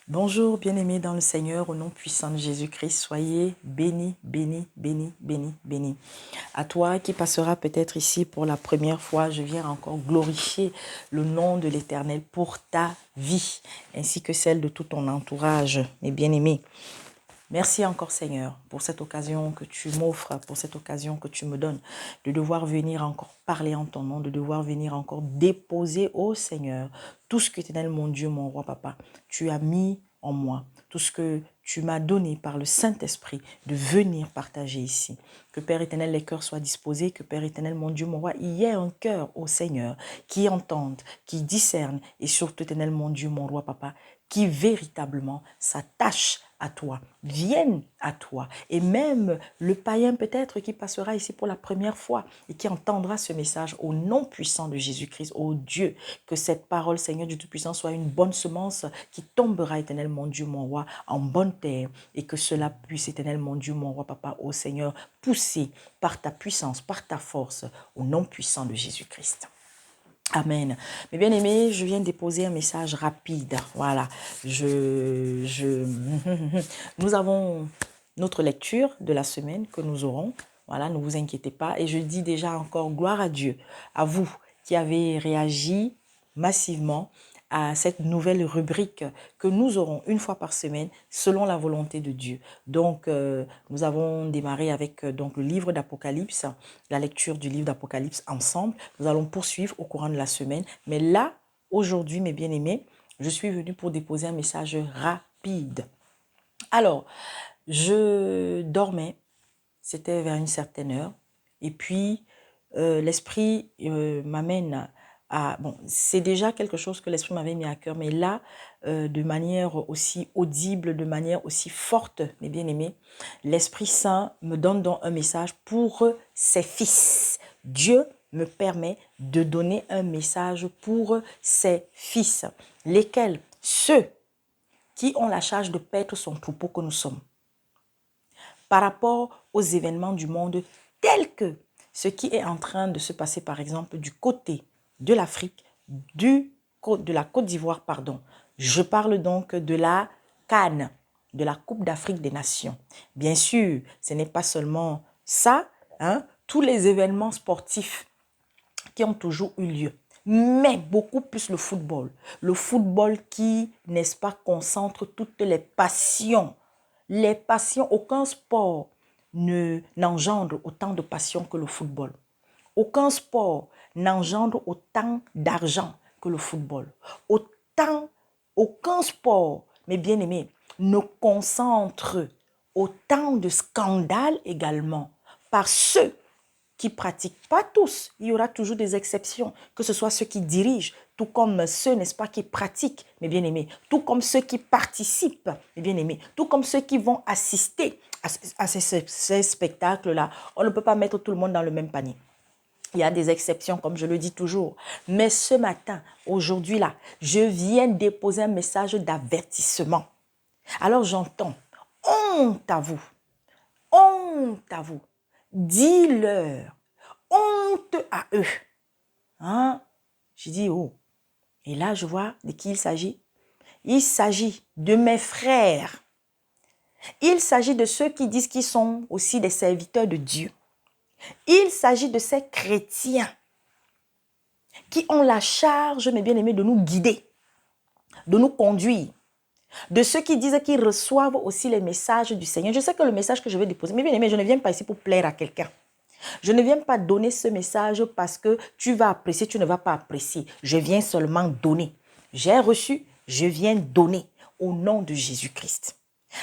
Bonjour, bien-aimés dans le Seigneur, au nom puissant de Jésus-Christ, soyez bénis, bénis, bénis, bénis, bénis. À toi qui passeras peut-être ici pour la première fois, je viens encore glorifier le nom de l'Éternel pour ta vie, ainsi que celle de tout ton entourage, mes bien-aimés. Merci encore Seigneur pour cette occasion que tu m'offres, pour cette occasion que tu me donnes, de devoir venir encore parler en ton nom, de devoir venir encore déposer au Seigneur tout ce que éternel mon Dieu, mon roi papa, tu as mis en moi, tout ce que tu m'as donné par le Saint-Esprit de venir partager ici. Que Père éternel, les cœurs soient disposés, que Père éternel, mon Dieu, mon roi, il y ait un cœur au Seigneur qui entende, qui discerne et surtout éternel, mon Dieu, mon roi papa, qui véritablement s'attache à toi, viennent à toi. Et même le païen peut-être qui passera ici pour la première fois et qui entendra ce message au nom puissant de Jésus-Christ, ô Dieu, que cette parole, Seigneur du Tout-Puissant, soit une bonne semence qui tombera, éternel mon Dieu, mon roi, en bonne terre et que cela puisse, éternel mon Dieu, mon roi, papa, ô Seigneur, pousser par ta puissance, par ta force, au nom puissant de Jésus-Christ. Amen. Mais bien aimé, je viens déposer un message rapide. Voilà. Nous avons notre lecture de la semaine que nous aurons. Voilà, ne vous inquiétez pas. Et je dis déjà encore gloire à Dieu, à vous qui avez réagi massivement à cette nouvelle rubrique que nous aurons une fois par semaine selon la volonté de Dieu. Donc, nous avons démarré avec donc le livre d'Apocalypse, la lecture du livre d'Apocalypse ensemble. Nous allons poursuivre au courant de la semaine. Mais là, aujourd'hui, mes bien-aimés, je suis venue pour déposer un message rapide. Alors, je dormais, c'était vers une certaine heure, et puis l'esprit m'amène à... Bon, c'est déjà quelque chose que l'esprit m'avait mis à cœur, mais là, de manière aussi audible, de manière aussi forte, mes bien-aimés, l'Esprit Saint me donne donc un message pour ses fils. Dieu me permet de donner un message pour ses fils, lesquels, ceux qui ont la charge de paître son troupeau que nous sommes, par rapport aux événements du monde tels que ce qui est en train de se passer, par exemple, du côté de l'Afrique, de la Côte d'Ivoire, pardon. Je parle donc de la CAN, de la Coupe d'Afrique des Nations. Bien sûr, ce n'est pas seulement ça, hein, tous les événements sportifs qui ont toujours eu lieu, mais beaucoup plus le football. Le football qui, n'est-ce pas, concentre toutes les passions. Les passions, aucun sport n'engendre autant de passion que le football. Aucun sport n'engendre autant d'argent que le football. Aucun sport, mes bien-aimés, ne concentre autant de scandales également par ceux qui pratiquent, pas tous, il y aura toujours des exceptions, que ce soit ceux qui dirigent, tout comme ceux, n'est-ce pas, qui pratiquent, mes bien-aimés, tout comme ceux qui participent, mes bien-aimés, tout comme ceux qui vont assister à ces spectacles-là. On ne peut pas mettre tout le monde dans le même panier. Il y a des exceptions, comme je le dis toujours. Mais ce matin, aujourd'hui là, je viens déposer un message d'avertissement. Alors j'entends, honte à vous, honte à vous. Dis-leur, honte à eux. Hein? Je dis, oh. Et là, je vois de qui il s'agit. Il s'agit de mes frères. Il s'agit de ceux qui disent qu'ils sont aussi des serviteurs de Dieu. Il s'agit de ces chrétiens qui ont la charge, mes bien-aimés, de nous guider, de nous conduire. De ceux qui disent qu'ils reçoivent aussi les messages du Seigneur. Je sais que le message que je vais déposer, mes bien-aimés, je ne viens pas ici pour plaire à quelqu'un. Je ne viens pas donner ce message parce que tu vas apprécier, tu ne vas pas apprécier. Je viens seulement donner. J'ai reçu, je viens donner au nom de Jésus-Christ.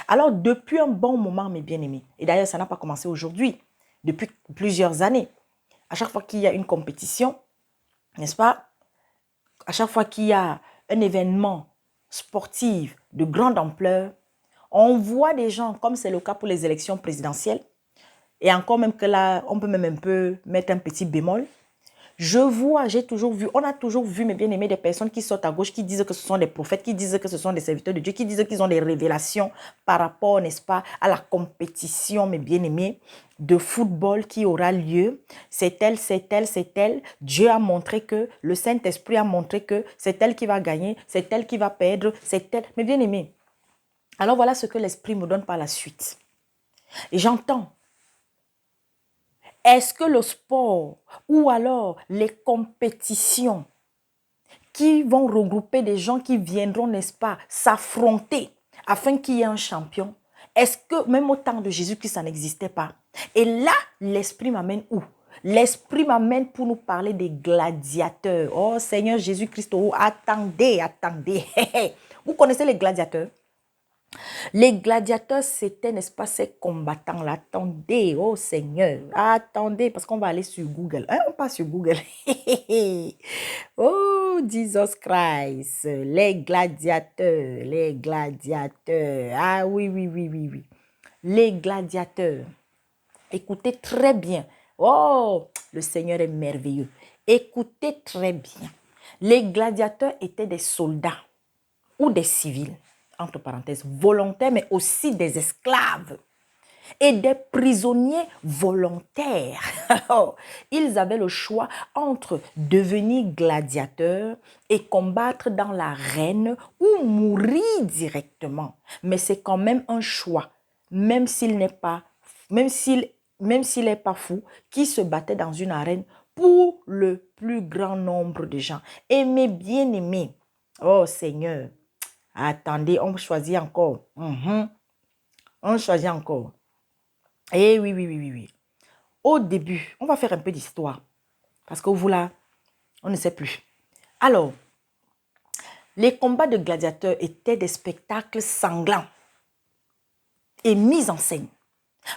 Alors, depuis un bon moment, mes bien-aimés, et d'ailleurs, ça n'a pas commencé aujourd'hui, depuis plusieurs années, à chaque fois qu'il y a une compétition, n'est-ce pas? À chaque fois qu'il y a un événement sportif de grande ampleur, on voit des gens, comme c'est le cas pour les élections présidentielles, et encore même que là, on peut même un peu mettre un petit bémol. Je vois, j'ai toujours vu, on a toujours vu, mes bien-aimés, des personnes qui sortent à gauche, qui disent que ce sont des prophètes, qui disent que ce sont des serviteurs de Dieu, qui disent qu'ils ont des révélations par rapport, n'est-ce pas, à la compétition, mes bien-aimés, de football qui aura lieu. C'est elle, c'est elle, c'est elle. Dieu a montré que, le Saint-Esprit a montré que c'est elle qui va gagner, c'est elle qui va perdre, c'est elle. Mes bien-aimés, Alors voilà ce que l'Esprit me donne par la suite. Et j'entends, est-ce que le sport ou alors les compétitions qui vont regrouper des gens qui viendront, n'est-ce pas, s'affronter afin qu'il y ait un champion, est-ce que même au temps de Jésus-Christ, ça n'existait pas? Et là, l'Esprit m'amène où? L'Esprit m'amène pour nous parler des gladiateurs. Oh Seigneur Jésus-Christ, oh, attendez, attendez. Vous connaissez les gladiateurs? Les gladiateurs, c'était, n'est-ce pas, ces combattants-là. Attendez, oh Seigneur, attendez, parce qu'on va aller sur Google. Hein, on passe sur Google. Oh, Jesus Christ, les gladiateurs, les gladiateurs. Ah oui, oui, oui, oui, oui. Les gladiateurs. Écoutez très bien. Oh, le Seigneur est merveilleux. Écoutez très bien. Les gladiateurs étaient des soldats ou des civils, entre parenthèses, volontaires, mais aussi des esclaves et des prisonniers volontaires. Ils avaient le choix entre devenir gladiateurs et combattre dans l'arène ou mourir directement. Mais c'est quand même un choix, même s'il n'est pas, même s'il n'est pas fou, qui se battait dans une arène pour le plus grand nombre de gens. Et mes bien-aimés, oh Seigneur, attendez, on choisit encore. On choisit encore. Eh oui, oui, oui, oui, oui. Au début, on va faire un peu d'histoire. Parce que vous là, on ne sait plus. Alors, les combats de gladiateurs étaient des spectacles sanglants et mis en scène.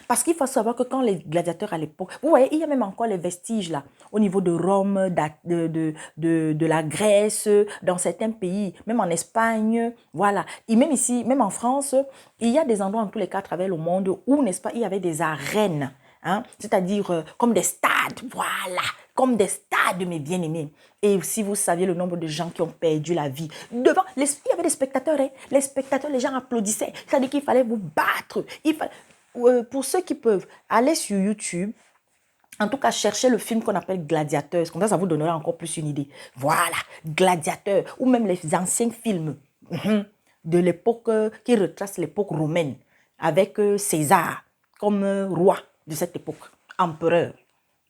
Parce qu'il faut savoir que quand les gladiateurs à l'époque, vous voyez, il y a même encore les vestiges là, au niveau de Rome, de la Grèce, dans certains pays, même en Espagne, voilà. Et même ici, même en France, il y a des endroits en tous les cas à travers le monde où, n'est-ce pas, il y avait des arènes, hein, c'est-à-dire comme des stades, voilà, comme des stades, mes bien-aimés. Et si vous saviez le nombre de gens qui ont perdu la vie devant, il y avait des spectateurs, hein, les spectateurs, les gens applaudissaient, c'est-à-dire qu'il fallait vous battre, il fallait pour ceux qui peuvent aller sur YouTube, en tout cas, chercher le film qu'on appelle Gladiateur. Comme ça vous donnera encore plus une idée. Voilà, Gladiateur. Ou même les anciens films de l'époque qui retracent l'époque romaine avec César comme roi de cette époque, empereur.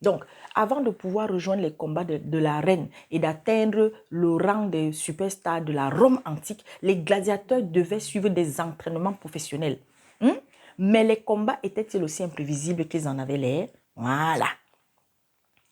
Donc, avant de pouvoir rejoindre les combats de l'arène et d'atteindre le rang des superstars de la Rome antique, les gladiateurs devaient suivre des entraînements professionnels. Mais les combats étaient-ils aussi imprévisibles qu'ils en avaient l'air? Voilà.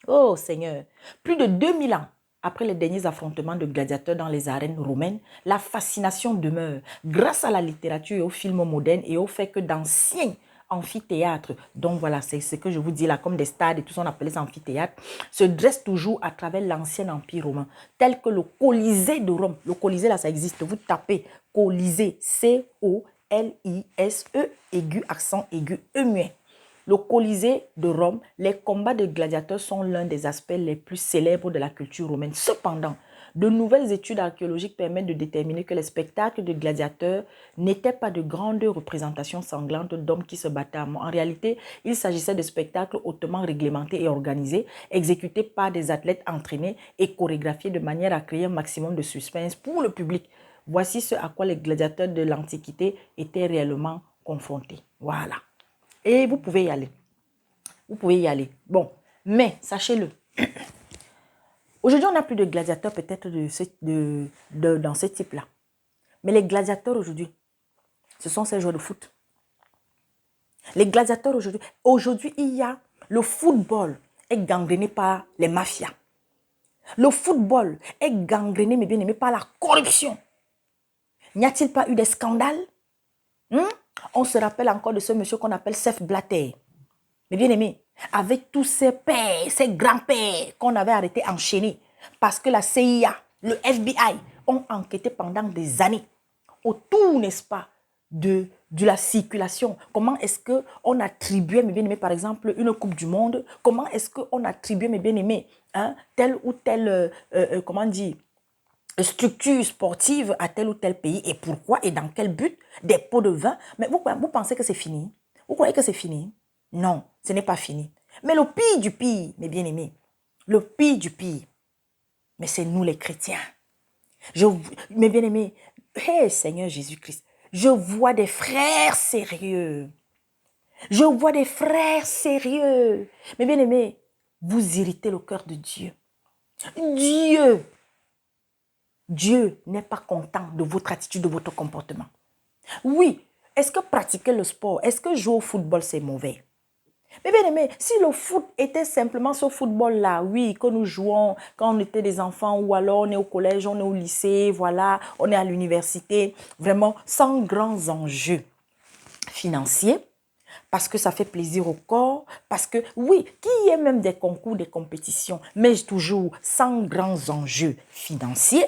Oh Seigneur, plus de 2000 ans après les derniers affrontements de gladiateurs dans les arènes romaines, la fascination demeure grâce à la littérature et aux films modernes et au fait que d'anciens amphithéâtres, donc voilà, c'est ce que je vous dis là, comme des stades et tout ça, on appelait ça amphithéâtre, se dressent toujours à travers l'ancien empire romain, tel que le Colisée de Rome. Le Colisée là, ça existe, vous tapez Colisée, C-O-L-I-S-E, aigu, accent aigu, E-muet. Le Colisée de Rome, les combats de gladiateurs sont l'un des aspects les plus célèbres de la culture romaine. Cependant, de nouvelles études archéologiques permettent de déterminer que les spectacles de gladiateurs n'étaient pas de grandes représentations sanglantes d'hommes qui se battaient à mort. En réalité, il s'agissait de spectacles hautement réglementés et organisés, exécutés par des athlètes entraînés et chorégraphiés de manière à créer un maximum de suspense pour le public. Voici ce à quoi les gladiateurs de l'Antiquité étaient réellement confrontés. Voilà. Et vous pouvez y aller. Vous pouvez y aller. Bon, mais sachez-le. Aujourd'hui, on n'a plus de gladiateurs peut-être dans ce type-là. Mais les gladiateurs aujourd'hui, ce sont ces joueurs de foot. Les gladiateurs aujourd'hui, il y a le football est gangréné par les mafias. Le football est gangréné, mes bien-aimés, par la corruption. N'y a-t-il pas eu des scandales? On se rappelle encore de ce monsieur qu'on appelle Sepp Blatter. Mais bien aimé, avec tous ces pères, ces grands-pères qu'on avait arrêtés enchaînés, parce que la CIA, le FBI ont enquêté pendant des années autour, n'est-ce pas, de la circulation. Comment est-ce qu'on attribuait, mes bien-aimés, par exemple, une Coupe du Monde? Comment est-ce qu'on attribuait, mes bien-aimés, telle ou telle, comment dire, structure sportive à tel ou tel pays? Et pourquoi? Et dans quel but? Des pots de vin? Mais vous pensez que c'est fini? Vous croyez que c'est fini? Non, ce n'est pas fini. Mais le pire du pire, mes bien-aimés, le pire du pire, mais c'est nous les chrétiens. Mes bien-aimés, hé Seigneur Jésus-Christ, Je vois des frères sérieux. Je vois des frères sérieux. Mais bien aimé, vous irritez le cœur de Dieu. Dieu n'est pas content de votre attitude, de votre comportement. Oui, est-ce que pratiquer le sport, est-ce que jouer au football, c'est mauvais? Mais bien aimé, si le foot était simplement ce football-là, oui, que nous jouons quand on était des enfants ou alors on est au collège, on est au lycée, voilà, on est à l'université, vraiment sans grands enjeux financiers, parce que ça fait plaisir au corps, parce que oui, qu'il y ait même des concours, des compétitions, mais toujours sans grands enjeux financiers,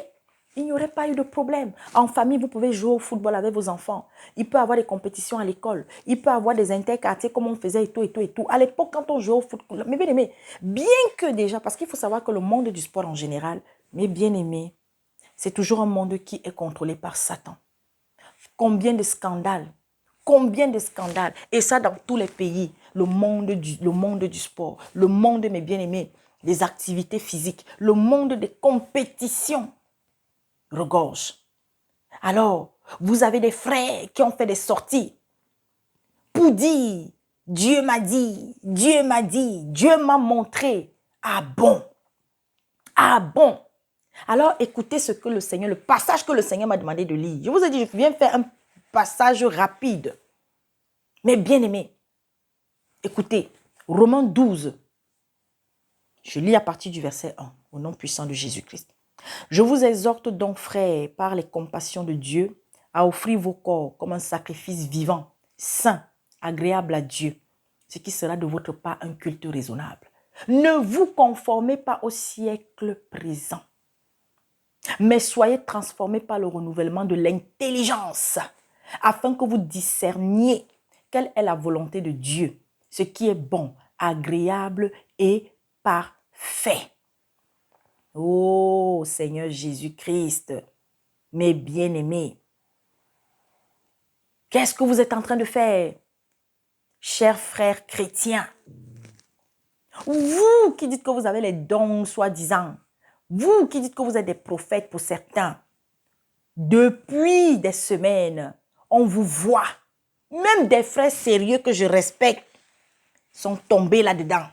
il n'y aurait pas eu de problème. En famille, vous pouvez jouer au football avec vos enfants. Il peut y avoir des compétitions à l'école. Il peut y avoir des interquartiers comme on faisait et tout, et tout, et tout. À l'époque, quand on jouait au football, mais bien aimé, bien que déjà, parce qu'il faut savoir que le monde du sport en général, mais bien aimé, c'est toujours un monde qui est contrôlé par Satan. Combien de scandales? Combien de scandales? Et ça dans tous les pays. Le monde du sport, le monde, mes bien-aimés, des activités physiques, le monde des compétitions regorge. Alors, vous avez des frères qui ont fait des sorties pour dire, Dieu m'a dit, Dieu m'a dit, Dieu m'a montré. Ah bon? Ah bon? Alors, écoutez ce que le Seigneur, le passage que le Seigneur m'a demandé de lire. Je vous ai dit, je viens faire un passage rapide. Mais bien aimé, écoutez, Romains 12, je lis à partir du verset 1, au nom puissant de Jésus-Christ. Je vous exhorte donc, frères, par les compassions de Dieu, à offrir vos corps comme un sacrifice vivant, saint, agréable à Dieu, ce qui sera de votre part un culte raisonnable. Ne vous conformez pas au siècle présent, mais soyez transformés par le renouvellement de l'intelligence, afin que vous discerniez quelle est la volonté de Dieu, ce qui est bon, agréable et parfait. Oh Seigneur Jésus-Christ, mes bien-aimés, qu'est-ce que vous êtes en train de faire, chers frères chrétiens? Vous qui dites que vous avez les dons soi-disant, vous qui dites que vous êtes des prophètes pour certains, depuis des semaines, on vous voit. Même des frères sérieux que je respecte sont tombés là-dedans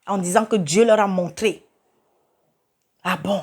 en disant que Dieu leur a montré. Ah bon?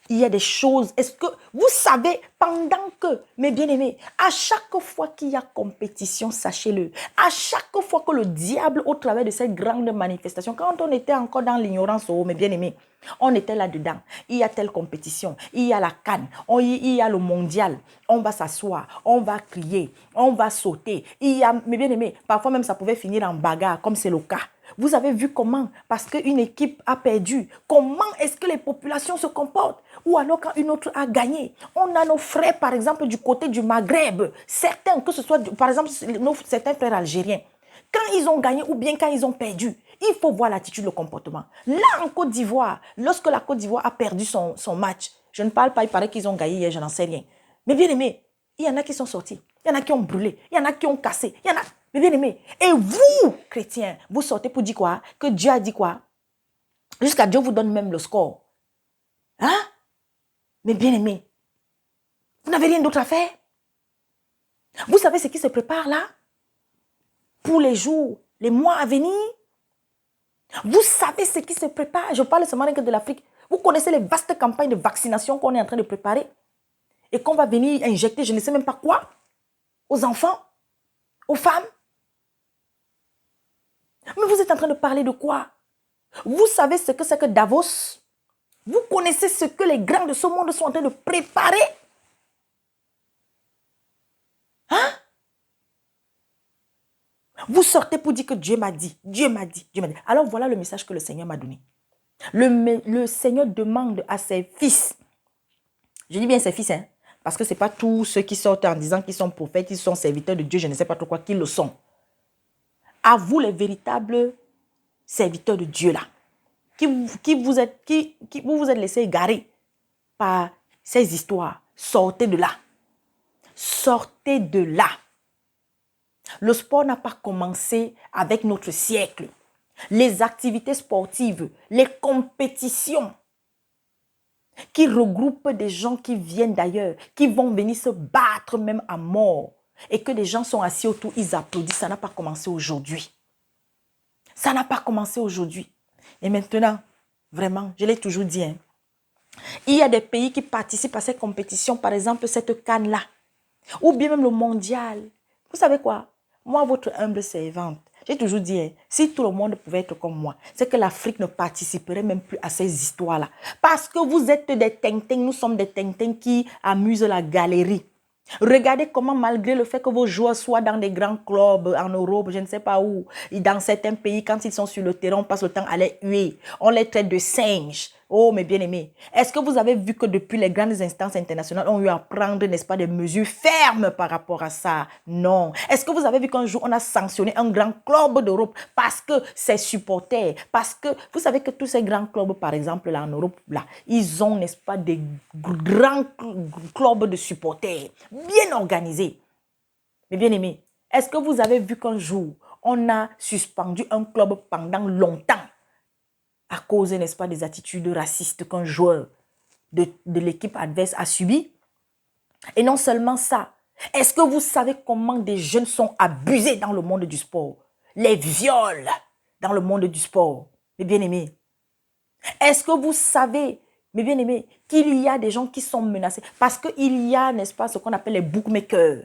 Il y a des choses. Est-ce que vous savez, pendant que, mes bien-aimés, à chaque fois qu'il y a compétition, sachez-le, à chaque fois que le diable, au travers de cette grande manifestation, quand on était encore dans l'ignorance, oh, mes bien-aimés, on était là-dedans. Il y a telle compétition, il y a la CAN, il y a le mondial. On va s'asseoir, on va crier, on va sauter. Il y a, mes bien-aimés, parfois même ça pouvait finir en bagarre, comme c'est le cas. Vous avez vu comment, parce qu'une équipe a perdu, comment est-ce que les populations se comportent? Ou alors quand une autre a gagné. On a nos frères, par exemple, du côté du Maghreb. Certains, que ce soit, par exemple, certains frères algériens. Quand ils ont gagné ou bien quand ils ont perdu, il faut voir l'attitude, le comportement. Là, en Côte d'Ivoire, lorsque la Côte d'Ivoire a perdu son match, je ne parle pas, il paraît qu'ils ont gagné hier, je n'en sais rien. Mais bien aimé, il y en a qui sont sortis, il y en a qui ont brûlé, il y en a qui ont cassé, il y en a... Mais bien aimé, et vous, chrétiens, vous sortez pour dire quoi? Que Dieu a dit quoi? Jusqu'à Dieu vous donne même le score. Hein? Mais bien aimé, vous n'avez rien d'autre à faire? Vous savez ce qui se prépare là? Pour les jours, les mois à venir? Vous savez ce qui se prépare? Je parle seulement que de l'Afrique. Vous connaissez les vastes campagnes de vaccination qu'on est en train de préparer? Et qu'on va venir injecter, je ne sais même pas quoi, aux enfants, aux femmes? Mais vous êtes en train de parler de quoi? Vous savez ce que c'est que Davos? Vous connaissez ce que les grands de ce monde sont en train de préparer? Hein? Vous sortez pour dire que Dieu m'a dit, Dieu m'a dit, Dieu m'a dit. Alors voilà le message que le Seigneur m'a donné. Le Seigneur demande à ses fils, je dis bien ses fils, hein, parce que ce n'est pas tous ceux qui sortent en disant qu'ils sont prophètes, ils sont serviteurs de Dieu, je ne sais pas trop quoi, qu'ils le sont. À vous les véritables serviteurs de Dieu là, qui vous êtes laissés égarer par ces histoires, sortez de là. Sortez de là. Le sport n'a pas commencé avec notre siècle. Les activités sportives, les compétitions, qui regroupe des gens qui viennent d'ailleurs, qui vont venir se battre même à mort, et que des gens sont assis autour, ils applaudissent. Ça n'a pas commencé aujourd'hui. Ça n'a pas commencé aujourd'hui. Et maintenant, vraiment, je l'ai toujours dit, hein, il y a des pays qui participent à ces compétitions, par exemple cette CAN-là, ou bien même le mondial. Vous savez quoi? Moi, votre humble servante, j'ai toujours dit, hein, si tout le monde pouvait être comme moi, c'est que l'Afrique ne participerait même plus à ces histoires-là. Parce que vous êtes des ting-ting, nous sommes des ting-ting qui amusent la galerie. Regardez comment, malgré le fait que vos joueurs soient dans des grands clubs en Europe, je ne sais pas où, et dans certains pays, quand ils sont sur le terrain, on passe le temps à les huer. On les traite de singes. Oh, mes bien-aimés, est-ce que vous avez vu que depuis les grandes instances internationales ont eu à prendre, n'est-ce pas, des mesures fermes par rapport à ça? Non. Est-ce que vous avez vu qu'un jour, on a sanctionné un grand club d'Europe parce que ses supporters, parce que vous savez que tous ces grands clubs, par exemple, là en Europe, là, ils ont, n'est-ce pas, des grands clubs de supporters bien organisés. Mes bien-aimés, est-ce que vous avez vu qu'un jour, on a suspendu un club pendant longtemps à cause, n'est-ce pas, des attitudes racistes qu'un joueur de l'équipe adverse a subi? Et non seulement ça, est-ce que vous savez comment des jeunes sont abusés dans le monde du sport? Les viols dans le monde du sport, mes bien-aimés. Est-ce que vous savez, mes bien-aimés, qu'il y a des gens qui sont menacés? Parce qu'il y a, n'est-ce pas, ce qu'on appelle les bookmakers.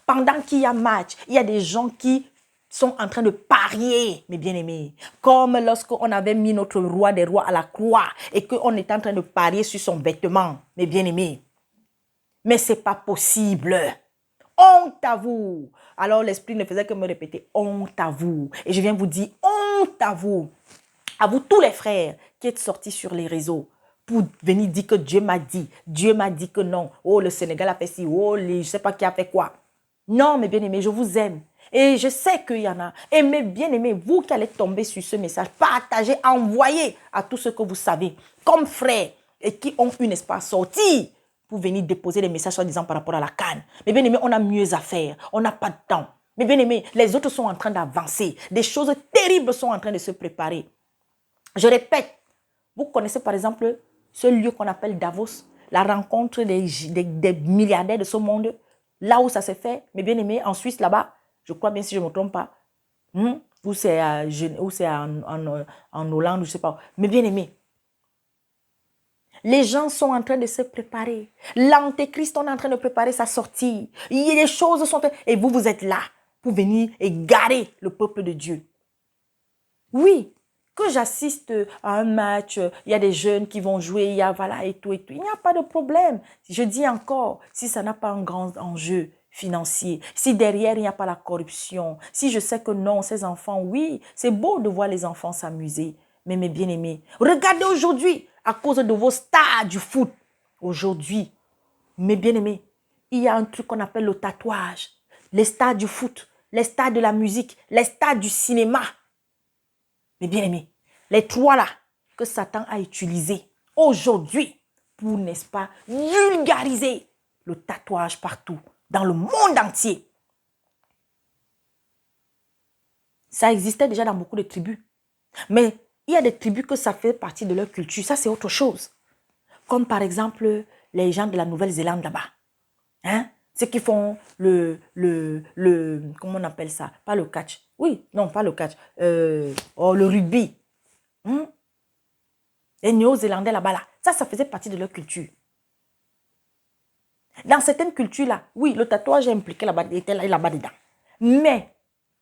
Pendant qu'il y a match, il y a des gens qui sont en train de parier, mes bien-aimés. Comme lorsqu'on avait mis notre roi des rois à la croix et qu'on était en train de parier sur son vêtement, mes bien-aimés. Mais ce n'est pas possible. Honte à vous. Alors l'esprit ne faisait que me répéter, honte à vous. Et je viens vous dire, honte à vous. À vous tous les frères qui êtes sortis sur les réseaux pour venir dire que Dieu m'a dit que non. Oh, le Sénégal a fait ci, oh, je ne sais pas qui a fait quoi. Non, mes bien-aimés, je vous aime. Et je sais qu'il y en a. Et mes bien-aimés, vous qui allez tomber sur ce message, partagez, envoyez à tous ceux que vous savez, comme frères, et qui ont une espace sortie pour venir déposer des messages, soi-disant par rapport à la CAN. Mes bien-aimés, on a mieux à faire. On n'a pas de temps. Mes bien-aimés, les autres sont en train d'avancer. Des choses terribles sont en train de se préparer. Je répète, vous connaissez par exemple ce lieu qu'on appelle Davos, la rencontre des milliardaires de ce monde, là où ça s'est fait, mes bien-aimés, en Suisse, là-bas, je crois bien si je ne me trompe pas, ou c'est en Hollande, je ne sais pas. Mes bien-aimés, les gens sont en train de se préparer. L'antéchrist, on est en train de préparer sa sortie. Il y a des choses sont... Et vous, vous êtes là pour venir égarer le peuple de Dieu. Oui, que j'assiste à un match, il y a des jeunes qui vont jouer, il y a voilà et tout et tout. Il n'y a pas de problème. Je dis encore, si ça n'a pas un grand enjeu financier, si derrière il n'y a pas la corruption, si je sais que non, ces enfants, oui, c'est beau de voir les enfants s'amuser. Mais mes bien-aimés, regardez aujourd'hui, à cause de vos stars du foot, aujourd'hui, mes bien-aimés, il y a un truc qu'on appelle le tatouage. Les stars du foot, les stars de la musique, les stars du cinéma. Mes bien-aimés, les trois là que Satan a utilisés aujourd'hui pour, n'est-ce pas, vulgariser le tatouage partout, dans le monde entier. Ça existait déjà dans beaucoup de tribus. Mais il y a des tribus que ça fait partie de leur culture. Ça, c'est autre chose. Comme par exemple, les gens de la Nouvelle-Zélande là-bas. Hein? Ceux qui font comment on appelle ça? Pas le catch. Oui, non, pas le catch. Le rugby. Les Néo-Zélandais là-bas, là. Ça faisait partie de leur culture. Dans certaines cultures là, oui, le tatouage est impliqué là-bas, était là-bas dedans. Mais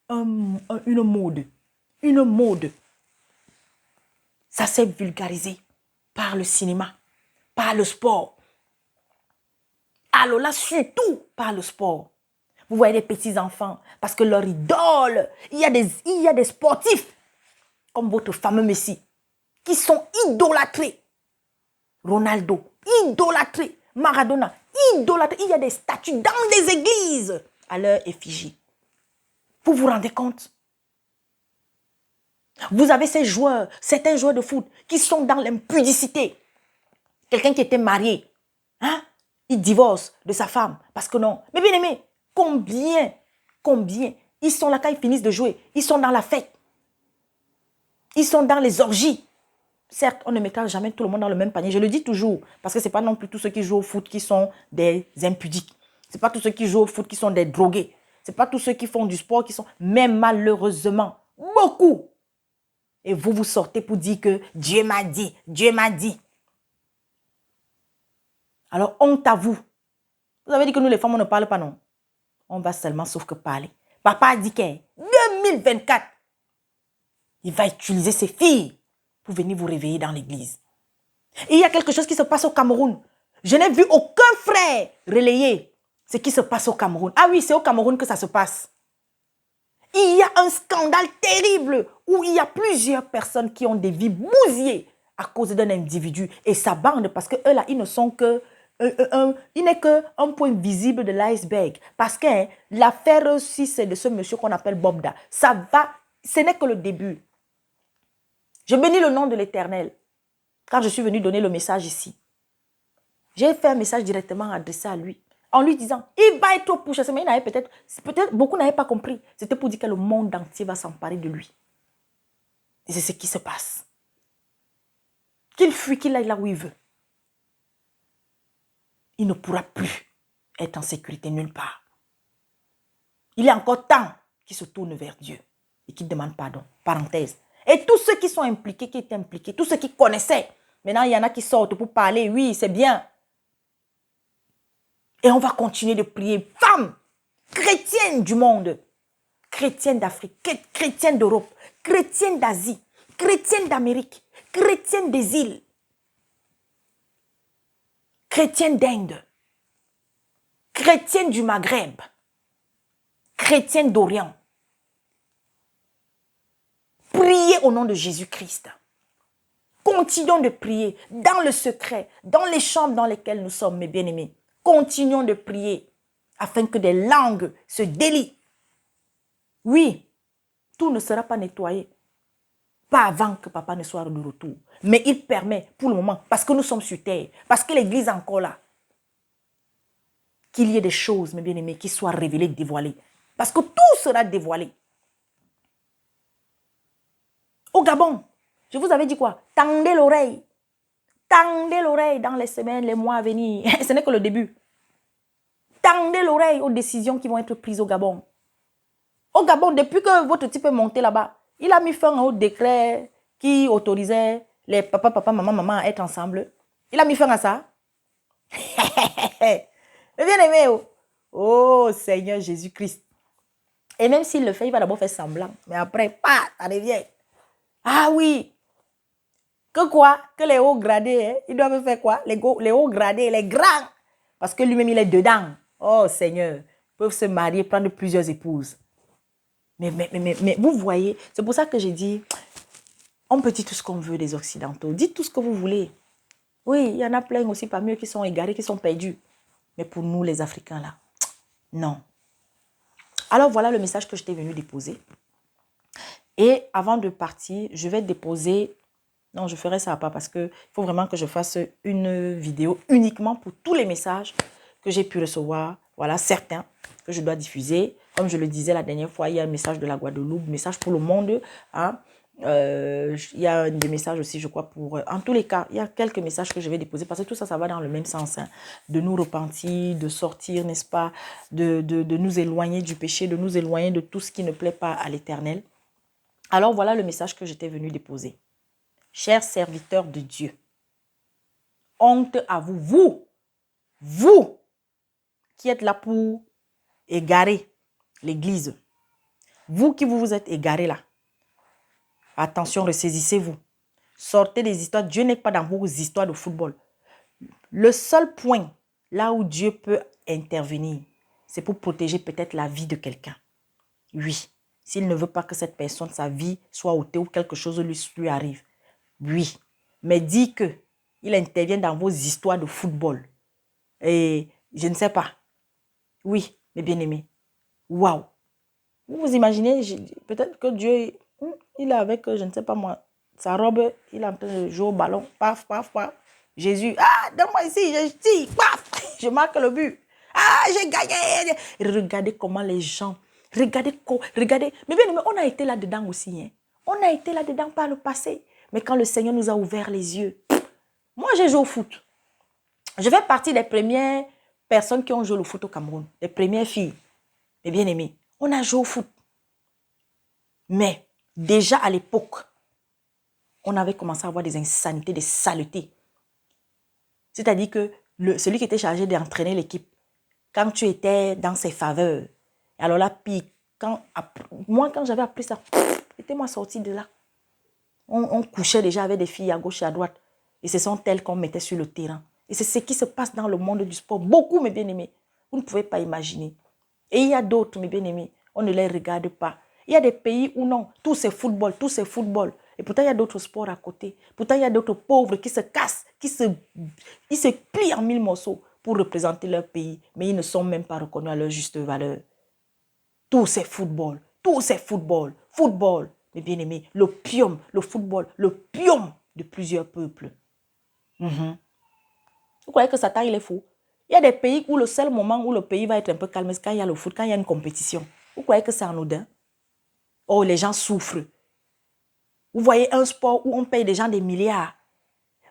une mode, ça s'est vulgarisé par le cinéma, par le sport. Alors là, surtout par le sport. Vous voyez les petits enfants, parce que leur idole, il y a des sportifs, comme votre fameux Messi, qui sont idolâtrés. Ronaldo, idolâtré. Maradona, idolâtré. Il y a des statues dans des églises à leur effigie. Vous vous rendez compte? Vous avez certains joueurs de foot qui sont dans l'impudicité. Quelqu'un qui était marié, il divorce de sa femme parce que non. Mais bien aimé, combien, ils sont là quand ils finissent de jouer, ils sont dans la fête. Ils sont dans les orgies. Certes, on ne mettra jamais tout le monde dans le même panier. Je le dis toujours. Parce que ce n'est pas non plus tous ceux qui jouent au foot qui sont des impudiques. Ce n'est pas tous ceux qui jouent au foot qui sont des drogués. Ce n'est pas tous ceux qui font du sport qui sont... Mais malheureusement, beaucoup. Et vous, vous sortez pour dire que Dieu m'a dit, Dieu m'a dit. Alors, honte à vous. Vous avez dit que nous, les femmes, on ne parle pas, non? On va seulement sauf que parler. Papa a dit qu'en 2024, il va utiliser ses filles pour venir vous réveiller dans l'église. Et il y a quelque chose qui se passe au Cameroun. Je n'ai vu aucun frère relayer ce qui se passe au Cameroun. Ah oui, c'est au Cameroun que ça se passe. Il y a un scandale terrible où il y a plusieurs personnes qui ont des vies bousillées à cause d'un individu et sa bande, parce qu'eux là, ils ne sont que... il n'est qu'un point visible de l'iceberg. Parce que l'affaire aussi, c'est de ce monsieur qu'on appelle Bobda. Ça va, ce n'est que le début. Je bénis le nom de l'Éternel. Quand je suis venu donner le message ici, j'ai fait un message directement adressé à lui, en lui disant, il va être pourchassé. Mais il n'avait peut-être, beaucoup n'avaient pas compris. C'était pour dire que le monde entier va s'emparer de lui. Et c'est ce qui se passe. Qu'il fuit, qu'il aille là où il veut. Il ne pourra plus être en sécurité nulle part. Il est encore temps qu'il se tourne vers Dieu et qu'il demande pardon. Parenthèse. Et tous ceux qui sont impliqués, qui étaient impliqués, tous ceux qui connaissaient, maintenant il y en a qui sortent pour parler, oui, c'est bien. Et on va continuer de prier. Femmes, chrétiennes du monde, chrétiennes d'Afrique, chrétiennes d'Europe, chrétiennes d'Asie, chrétiennes d'Amérique, chrétiennes des îles, chrétiennes d'Inde, chrétiennes du Maghreb, chrétiennes d'Orient. Priez au nom de Jésus-Christ. Continuons de prier dans le secret, dans les chambres dans lesquelles nous sommes, mes bien-aimés. Continuons de prier afin que des langues se délient. Oui, tout ne sera pas nettoyé. Pas avant que papa ne soit de retour. Mais il permet pour le moment, parce que nous sommes sur terre, parce que l'église est encore là, qu'il y ait des choses, mes bien-aimés, qui soient révélées, dévoilées. Parce que tout sera dévoilé. Au Gabon, je vous avais dit quoi? Tendez l'oreille. Tendez l'oreille dans les semaines, les mois à venir. Ce n'est que le début. Tendez l'oreille aux décisions qui vont être prises au Gabon. Au Gabon, depuis que votre type est monté là-bas, il a mis fin au décret qui autorisait les papa, maman à être ensemble. Il a mis fin à ça. Bien aimé. Oh Seigneur Jésus-Christ. Et même s'il le fait, il va d'abord faire semblant. Mais après, ça revient. Ah oui. Que quoi? Que les hauts gradés, hein? Ils doivent faire quoi? Les hauts gradés, les grands. Parce que lui-même, il est dedans. Oh Seigneur. Ils peuvent se marier, prendre plusieurs épouses. Mais vous voyez, c'est pour ça que j'ai dit, on peut dire tout ce qu'on veut des Occidentaux. Dites tout ce que vous voulez. Oui, il y en a plein aussi parmi eux qui sont égarés, qui sont perdus. Mais pour nous, les Africains, là, non. Alors, voilà le message que je t'ai venu déposer. Et avant de partir, je vais déposer... Non, je ferai ça pas parce qu'il faut vraiment que je fasse une vidéo uniquement pour tous les messages que j'ai pu recevoir. Voilà, certains que je dois diffuser. Comme je le disais la dernière fois, il y a un message de la Guadeloupe, un message pour le monde. Hein. Il y a des messages aussi, je crois, pour... En tous les cas, il y a quelques messages que je vais déposer parce que tout ça, ça va dans le même sens. Hein, de nous repentir, de sortir, n'est-ce pas, de nous éloigner du péché, de nous éloigner de tout ce qui ne plaît pas à l'Éternel. Alors, voilà le message que j'étais venu déposer. Chers serviteurs de Dieu, honte à vous, vous qui êtes là pour égarer l'église, vous qui vous êtes égarés là, attention, ressaisissez-vous, sortez des histoires, Dieu n'est pas dans vos histoires de football. Le seul point là où Dieu peut intervenir, c'est pour protéger peut-être la vie de quelqu'un. Oui, s'il ne veut pas que cette personne, sa vie soit ôtée ou quelque chose lui arrive. Oui, mais dit qu'il intervient dans vos histoires de football. Et je ne sais pas. Oui, mes bien-aimés. Waouh. Vous vous imaginez, peut-être que Dieu, il est avec, je ne sais pas moi, sa robe, il est en train de jouer au ballon. Paf, paf, paf. Jésus, donne-moi ici, je tire, paf, je marque le but. J'ai gagné. Et regardez comment les gens, regardez. Mais bien aimé, on a été là-dedans aussi. Hein. On a été là-dedans par le passé. Mais quand le Seigneur nous a ouvert les yeux, moi j'ai joué au foot. Je fais partie des premières personnes qui ont joué au foot au Cameroun. Les premières filles, les bien-aimées. On a joué au foot. Mais déjà à l'époque, on avait commencé à avoir des insanités, des saletés. C'est-à-dire que celui qui était chargé d'entraîner l'équipe, quand tu étais dans ses faveurs, alors là, puis, moi, quand j'avais appris ça, mettez-moi sorti de là. On couchait déjà avec des filles à gauche et à droite. Et ce sont elles qu'on mettait sur le terrain. Et c'est ce qui se passe dans le monde du sport. Beaucoup, mes bien-aimés. Vous ne pouvez pas imaginer. Et il y a d'autres, mes bien-aimés. On ne les regarde pas. Il y a des pays où non, tout c'est football, tout c'est football. Et pourtant, il y a d'autres sports à côté. Pourtant, il y a d'autres pauvres qui se cassent, ils se plient en 1000 morceaux pour représenter leur pays. Mais ils ne sont même pas reconnus à leur juste valeur. Tout c'est football. Tout c'est football. Football, mes bien-aimés. L'opium, le football, l'opium de plusieurs peuples. Vous croyez que Satan, il est fou? Il y a des pays où le seul moment où le pays va être un peu calme, c'est quand il y a le foot, quand il y a une compétition. Vous croyez que c'est anodin? Oh, les gens souffrent. Vous voyez un sport où on paye des gens des milliards.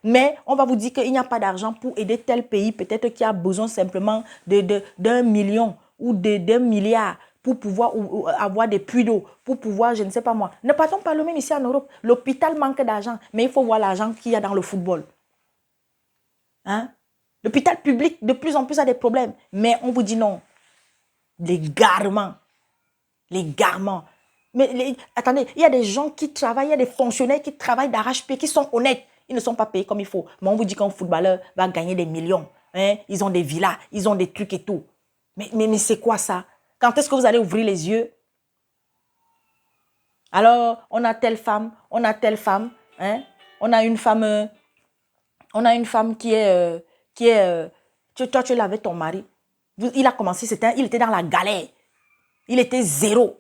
Mais on va vous dire qu'il n'y a pas d'argent pour aider tel pays, peut-être qui a besoin simplement d'un million ou d'un milliard pour pouvoir avoir des puits d'eau, pour pouvoir, je ne sais pas moi. Ne partons pas le même ici en Europe. L'hôpital manque d'argent, mais il faut voir l'argent qu'il y a dans le football. Hein? L'hôpital public, de plus en plus, a des problèmes. Mais on vous dit non. Les garements. Les garements. Mais attendez, il y a des gens qui travaillent, il y a des fonctionnaires qui travaillent d'arrache-pied, qui sont honnêtes. Ils ne sont pas payés comme il faut. Mais on vous dit qu'un footballeur va gagner des millions. Hein? Ils ont des villas, ils ont des trucs et tout. Mais c'est quoi ça? Quand est-ce que vous allez ouvrir les yeux? Alors, on a telle femme, on a telle femme. Hein? On a une femme qui est... toi, tu es là avec ton mari. Il a commencé, il était dans la galère. Il était zéro.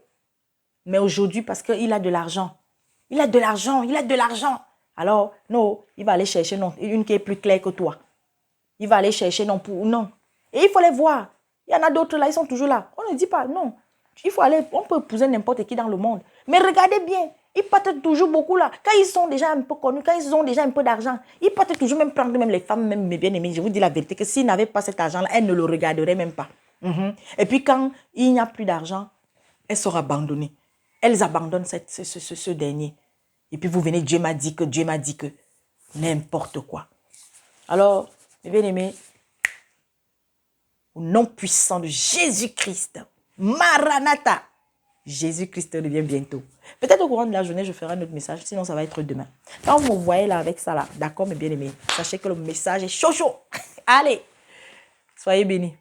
Mais aujourd'hui, parce qu'il a de l'argent. Il a de l'argent, il a de l'argent. Alors, non, il va aller chercher une qui est plus claire que toi. Il va aller chercher non. Et il faut les voir. Il y en a d'autres là, ils sont toujours là. On ne dit pas, non. Il faut aller, on peut épouser n'importe qui dans le monde. Mais regardez bien, ils partent toujours beaucoup là. Quand ils sont déjà un peu connus, quand ils ont déjà un peu d'argent, ils partent toujours même prendre même les femmes, même mes bien-aimées. Je vous dis la vérité, que s'ils n'avaient pas cet argent-là, elles ne le regarderaient même pas. Et puis quand il n'y a plus d'argent, elles sont abandonnées. Elles abandonnent ce dernier. Et puis vous venez, Dieu m'a dit que, n'importe quoi. Alors, mes bien-aimés, au nom puissant de Jésus-Christ, Maranatha, Jésus-Christ revient bientôt. Peut-être au courant de la journée, je ferai un autre message, sinon ça va être demain. Quand vous me voyez là avec ça là, d'accord mes bien-aimés, sachez que le message est chaud chaud. Allez, soyez bénis.